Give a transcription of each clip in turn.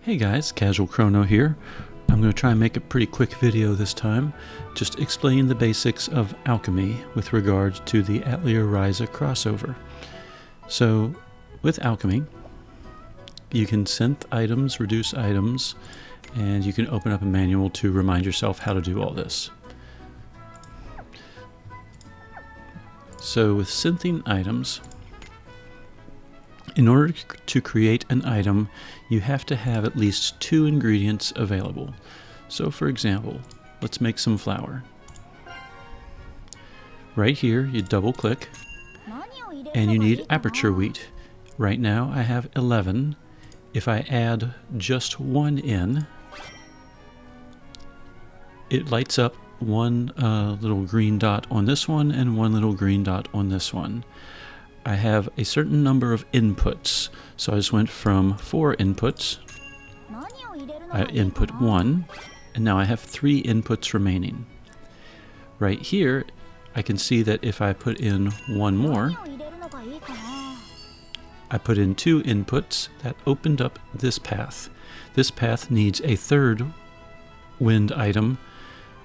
Hey guys, Casual Crono here. I'm going to try and make a pretty quick video this time, just explain the basics of Alchemy with regard to the Atelier Ryza crossover. So, with Alchemy, you can synth items, reduce items, and you can open up a manual to remind yourself how to do all this. So with synthing items, in order to create an item, you have to have at least 2 ingredients available. So for example, let's make some flour. Right here, you double click, and you need aperture wheat. Right now I have 11. If I add just 1 in, it lights up one little green dot on this one and one little green dot on this one. I have a certain number of inputs, so I just went from 4 inputs. I input 1, and now I have 3 inputs remaining. Right here, I can see that if I put in 1 more, I put in 2 inputs, that opened up this path. This path needs a 3rd wind item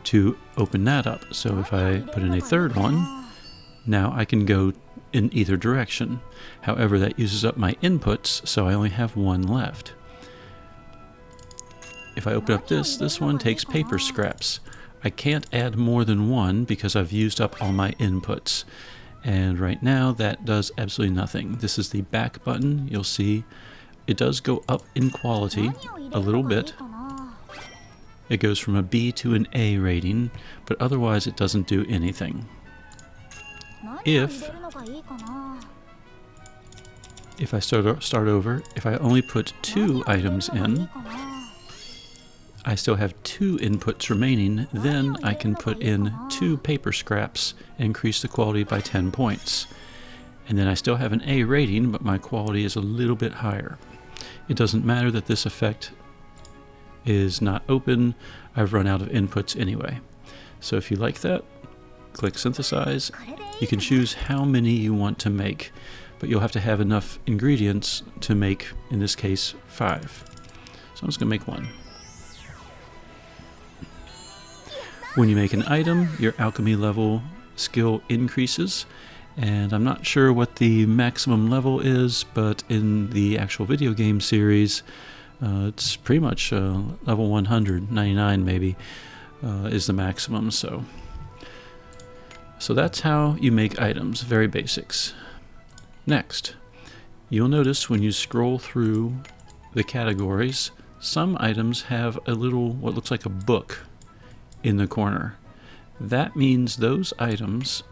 to open that up. So if I put in a 3rd one, now I can go in either direction. However, that uses up my inputs, so I only have 1 left. If I open up this one takes paper scraps. I can't add more than 1 because I've used up all my inputs. And right now that does absolutely nothing. This is the back button. You'll see it does go up in quality a little bit. It goes from a B to an A rating, but otherwise it doesn't do anything. If I start over, if I only put 2 items in, I still have 2 inputs remaining, then I can put in 2 paper scraps and increase the quality by 10 points. And then I still have an A rating, but my quality is a little bit higher. It doesn't matter that this effect is not open. I've run out of inputs anyway. So if you like that, click Synthesize. You can choose how many you want to make, but you'll have to have enough ingredients to make, in this case, 5. So I'm just going to make 1. When you make an item, your alchemy level skill increases, and I'm not sure what the maximum level is, but in the actual video game series, it's pretty much level 199 maybe is the maximum. So that's how you make items, very basics. Next, you'll notice when you scroll through the categories, some items have a little, what looks like a book in the corner. That means those items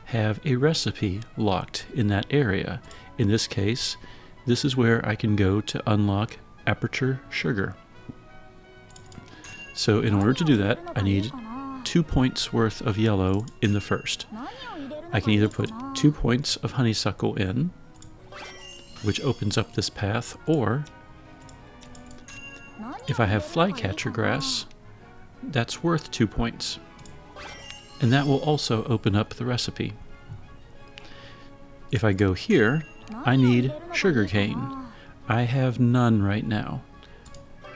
have a recipe locked in that area. In this case, this is where I can go to unlock aperture sugar. So in order to do that, I need 2 points worth of yellow in the first. I can either put 2 points of honeysuckle in, which opens up this path, or if I have flycatcher grass, that's worth 2 points. And that will also open up the recipe. If I go here, I need sugarcane. I have none right now.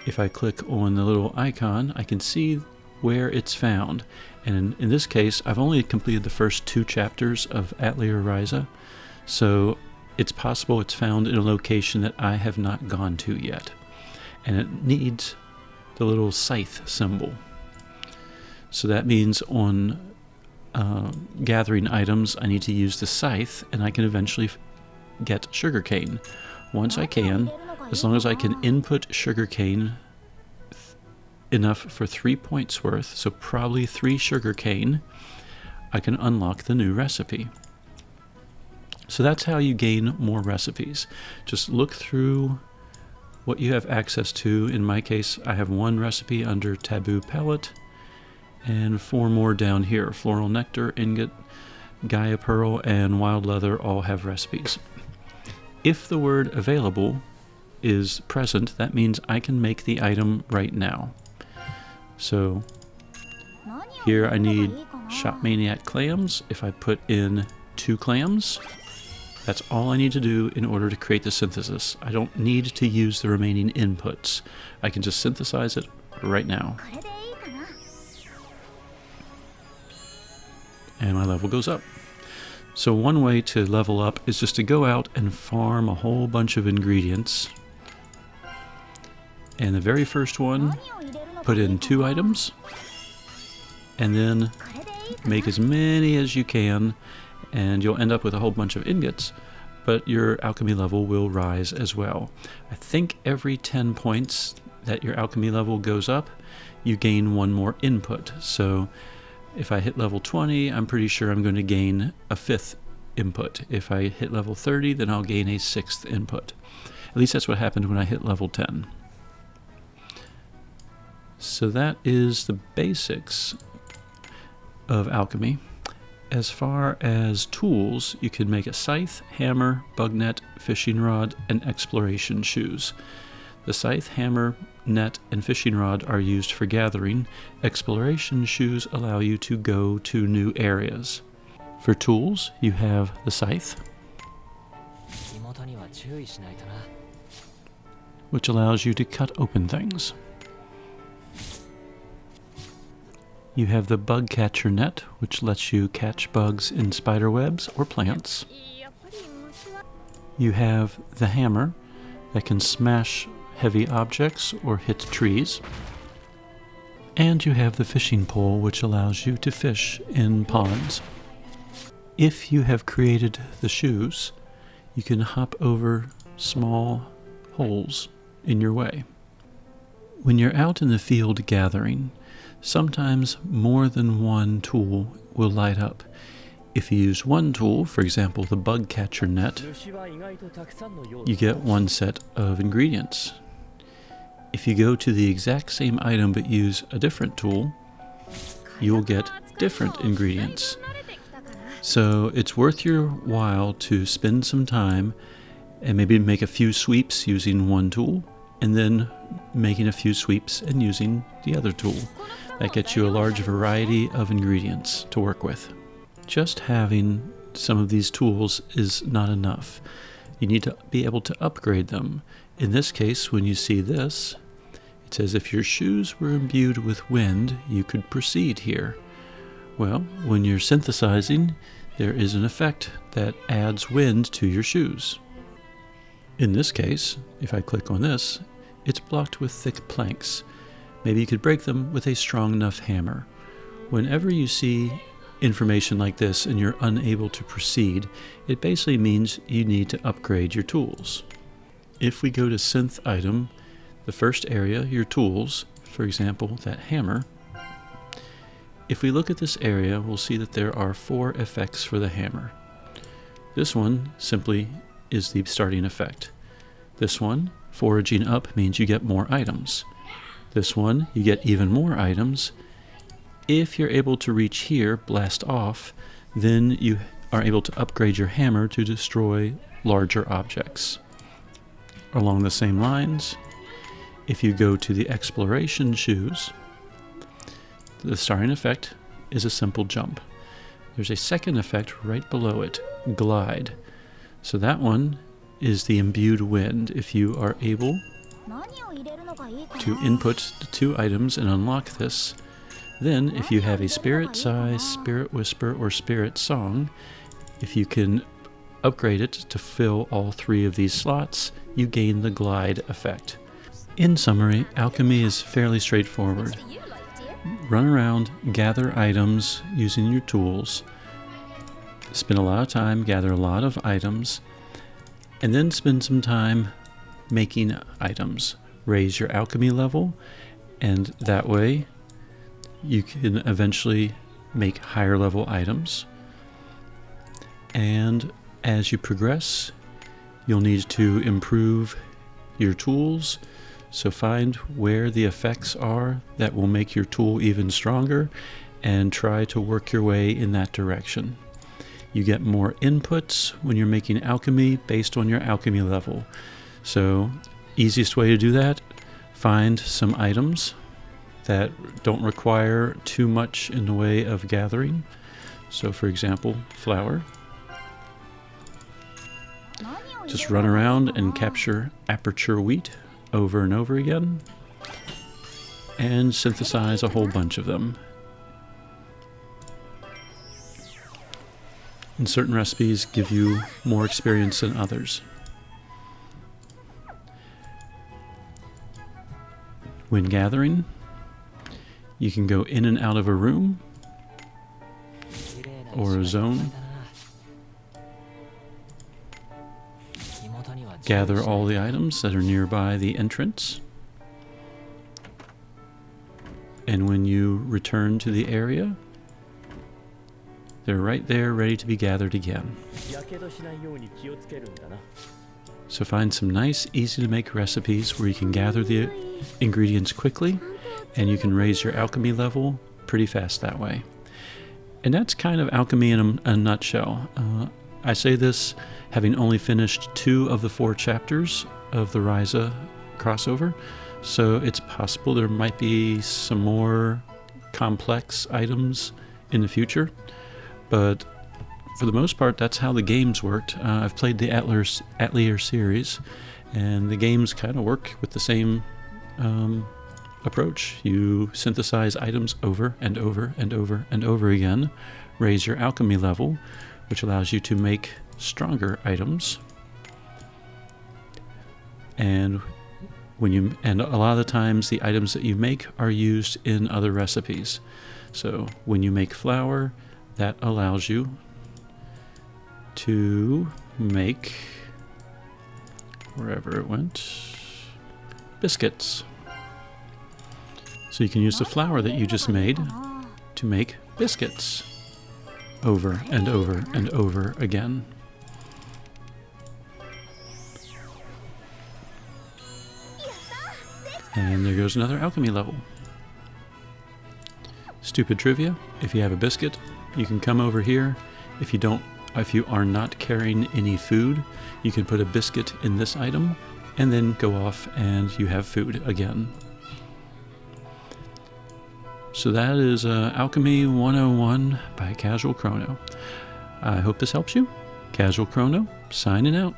If I click on the little icon, I can see where it's found. And in this case, I've only completed the first 2 chapters of Atelier Ryza, so it's possible it's found in a location that I have not gone to yet. And it needs the little scythe symbol. So that means on gathering items, I need to use the scythe, and I can eventually get sugarcane. Once I can, as long as I can input sugarcane enough for 3 points worth, so probably 3 sugarcane, I can unlock the new recipe. So that's how you gain more recipes. Just look through what you have access to. In my case, I have 1 recipe under Taboo Palette, and 4 more down here. Floral Nectar, Ingot, Gaia Pearl, and Wild Leather all have recipes. If the word available is present, that means I can make the item right now. So here I need Shop Maniac clams. If I put in 2 clams, That's all I need to do in order to create the synthesis. I don't need to use the remaining inputs. I can just synthesize it right now. And my level goes up. So one way to level up is just to go out and farm a whole bunch of ingredients. And the very first one, put in 2 items, and then make as many as you can, and you'll end up with a whole bunch of ingots, but your alchemy level will rise as well. I think every 10 points that your alchemy level goes up, you gain 1 more input. So if I hit level 20, I'm pretty sure I'm going to gain a 5th input. If I hit level 30, then I'll gain a 6th input. At least that's what happened when I hit level 10. So that is the basics of alchemy. As far as tools, you can make a scythe, hammer, bug net, fishing rod, and exploration shoes. The scythe, hammer, net, and fishing rod are used for gathering. Exploration shoes allow you to go to new areas. For tools, you have the scythe, which allows you to cut open things. You have the bug catcher net, which lets you catch bugs in spider webs or plants. You have the hammer that can smash heavy objects or hit trees. And you have the fishing pole, which allows you to fish in ponds. If you have created the shoes, you can hop over small holes in your way. When you're out in the field gathering, sometimes more than one tool will light up. If you use one tool, for example the bug catcher net, you get 1 set of ingredients. If you go to the exact same item but use a different tool, you will get different ingredients. So it's worth your while to spend some time and maybe make a few sweeps using one tool, and then making a few sweeps and using the other tool. That gets you a large variety of ingredients to work with. Just having some of these tools is not enough. You need to be able to upgrade them. In this case, when you see this, it says if your shoes were imbued with wind, you could proceed here. Well, when you're synthesizing, there is an effect that adds wind to your shoes. In this case, if I click on this, it's blocked with thick planks. Maybe you could break them with a strong enough hammer. Whenever you see information like this and you're unable to proceed, it basically means you need to upgrade your tools. If we go to synth item, the first area, your tools, for example, that hammer, if we look at this area, we'll see that there are 4 effects for the hammer. This one simply is the starting effect. This one, foraging up, means you get more items. This one, you get even more items. If you're able to reach here, blast off, then you are able to upgrade your hammer to destroy larger objects. Along the same lines, if you go to the exploration shoes, the starting effect is a simple jump. There's a second effect right below it, glide. So that one is the imbued wind. If you are able to input the 2 items and unlock this, then if you have a spirit sigh, spirit whisper, or spirit song, if you can upgrade it to fill all 3 of these slots, you gain the glide effect. In summary, alchemy is fairly straightforward. Run around, gather items using your tools, spend a lot of time, gather a lot of items, and then spend some time making items. Raise your alchemy level, and that way you can eventually make higher level items. And as you progress, you'll need to improve your tools. So find where the effects are that will make your tool even stronger and try to work your way in that direction. You get more inputs when you're making alchemy based on your alchemy level. So easiest way to do that, find some items that don't require too much in the way of gathering. So for example, flour. Just run around and capture aperture wheat over and over again, and synthesize a whole bunch of them. And certain recipes give you more experience than others. When gathering, you can go in and out of a room or a zone. Gather all the items that are nearby the entrance. And when you return to the area, they're right there ready to be gathered again. So find some nice, easy to make recipes where you can gather the ingredients quickly and you can raise your alchemy level pretty fast that way. And that's kind of alchemy in a nutshell. I say this having only finished 2 of the 4 chapters of the Ryza crossover, so it's possible there might be some more complex items in the future, but for the most part that's how the games worked. I've played the Atelier series, and the games kind of work with the same approach. You synthesize items over and over and over and over again, raise your alchemy level, which allows you to make stronger items. And a lot of the times the items that you make are used in other recipes. So when you make flour, that allows you to make, wherever it went, biscuits. So you can use the flour that you just made to make biscuits over and over and over again. And there goes another alchemy level. Stupid trivia: if you have a biscuit, you can come over here. If you are not carrying any food, you can put a biscuit in this item and then go off and you have food again. So that is Alchemy 101 by Casual Crono. I hope this helps you. Casual Crono, signing out.